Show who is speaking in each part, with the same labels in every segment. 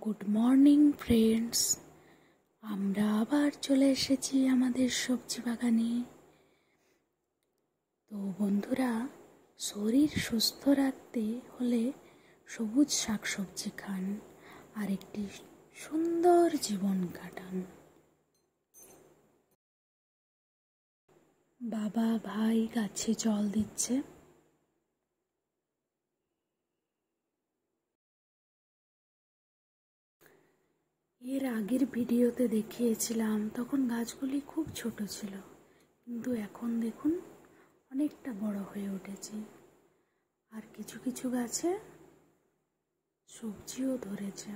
Speaker 1: Good morning friends, আমরা আবার চলে এসেছি আমাদের সবজি বাগানে। তো বন্ধুরা, শরীর সুস্থ রাখতে হলে সবুজ শাকসবজি খান আর একটি সুন্দর জীবন কাটান। বাবা ভাই গাছে জল দিচ্ছে। এর আগের ভিডিওতে দেখিয়েছিলাম, তখন গাছগুলি খুব ছোট ছিল, কিন্তু এখন দেখুন অনেকটা বড় হয়ে উঠেছে। আর কিছু কিছু গাছে সবজিও ধরেছে।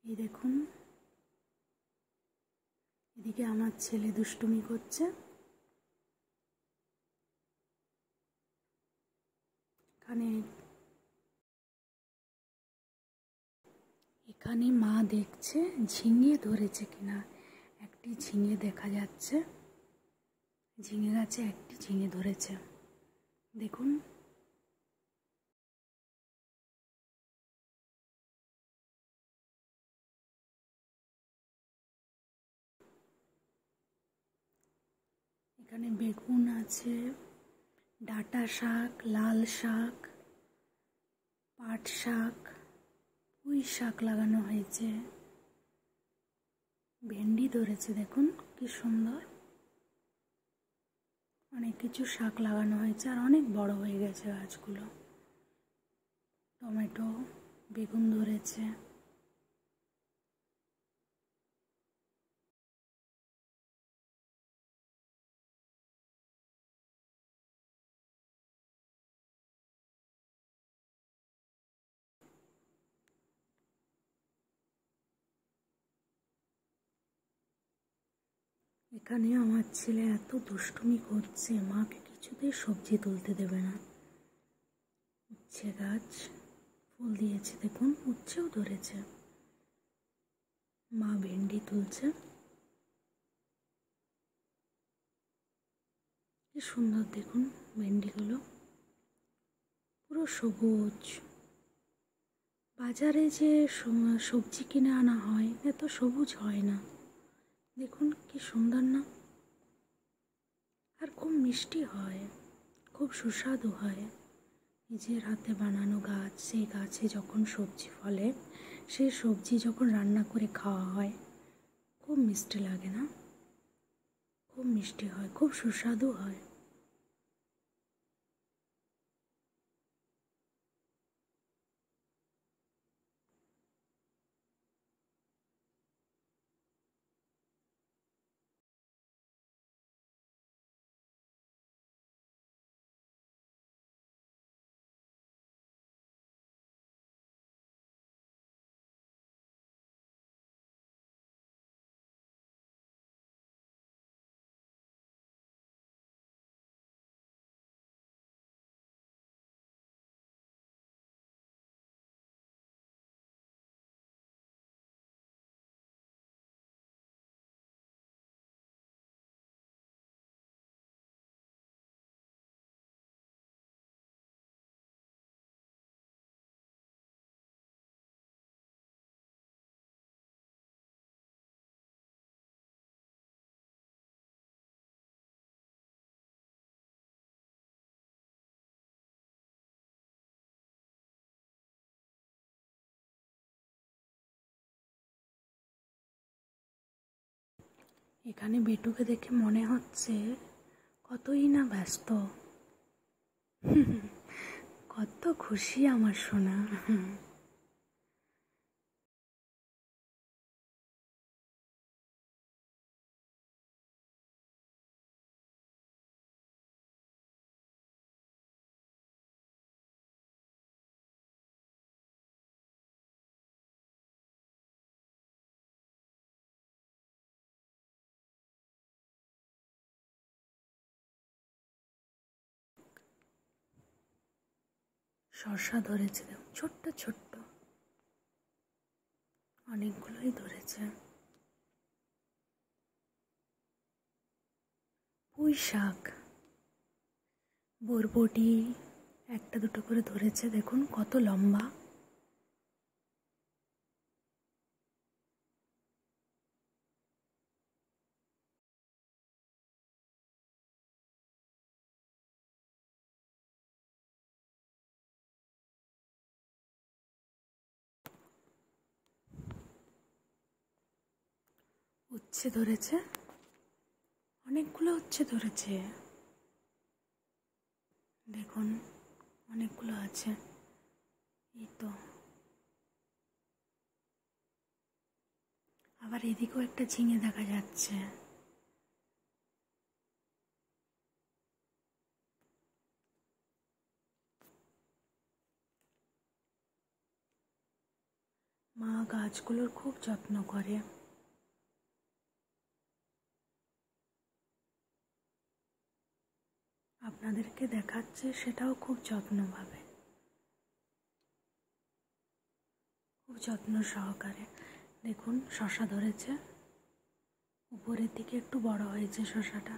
Speaker 1: এই দেখুন, এদিকে আমার ছেলে দুষ্টুমি করছে। এখানে মা দেখছে ঝিঙে ধরেছে কিনা। একটি ঝিঙে দেখা যাচ্ছে, ঝিঙে গাছে একটি ঝিঙে ধরেছে, দেখুন। এখানে বেগুন আছে, ডাঁটা শাক, লাল শাক, পাট শাক, পুঁই শাক লাগানো হয়েছে, ভেন্ডি ধরেছে, দেখুন কি সুন্দর। অনেক কিছু শাক লাগানো হয়েছে আর অনেক বড় হয়ে গেছে গাছগুলো। টমেটো, বেগুন ধরেছে। এখানে আমার ছেলে এত দুষ্টুমি করছে, মাকে কিছুতেই সবজি তুলতে দেবে না। উচ্ছে গাছ ফুল দিয়েছে, দেখুন উচ্ছেও ধরেছে। মা ভেন্ডি তুলছে, কি সুন্দর দেখুন ভেন্ডিগুলো, পুরো সবুজ। বাজারে যে সবজি কিনে আনা হয় এত সবুজ হয় না, দেখুন কি সুন্দর না। আর খুব মিষ্টি হয়, খুব সুস্বাদু হয়। নিজের হাতে বানানো গাছ, সেই গাছে যখন সবজি ফলে, সেই সবজি যখন রান্না করে খাওয়া হয়, খুব মিষ্টি লাগে না? খুব মিষ্টি হয়, খুব সুস্বাদু হয়। এখানে বেটুকে দেখে মনে হচ্ছে কতই না ব্যস্ত, কত খুশি আমার সোনা। শসা ধরেছে, ছোট্ট ছোট্ট অনেকগুলোই ধরেছে। পুঁই শাক, বরবটি একটা দুটো করে ধরেছে, দেখুন কত লম্বা। উচ্ছে ধরেছে, অনেকগুলো উচ্ছে ধরেছে, দেখুন অনেকগুলো আছে। এই তো আবার এদিকেও একটা ঝিঙে দেখা যাচ্ছে। মা গাছগুলোর খুব যত্ন করে। আপনাদেরকে দেখাচ্ছে, সেটাও খুব যত্নভাবে, খুব যত্ন সহকারে। দেখুন শশা ধরেছে, উপরের দিকে একটু বড় হয়েছে শশাটা।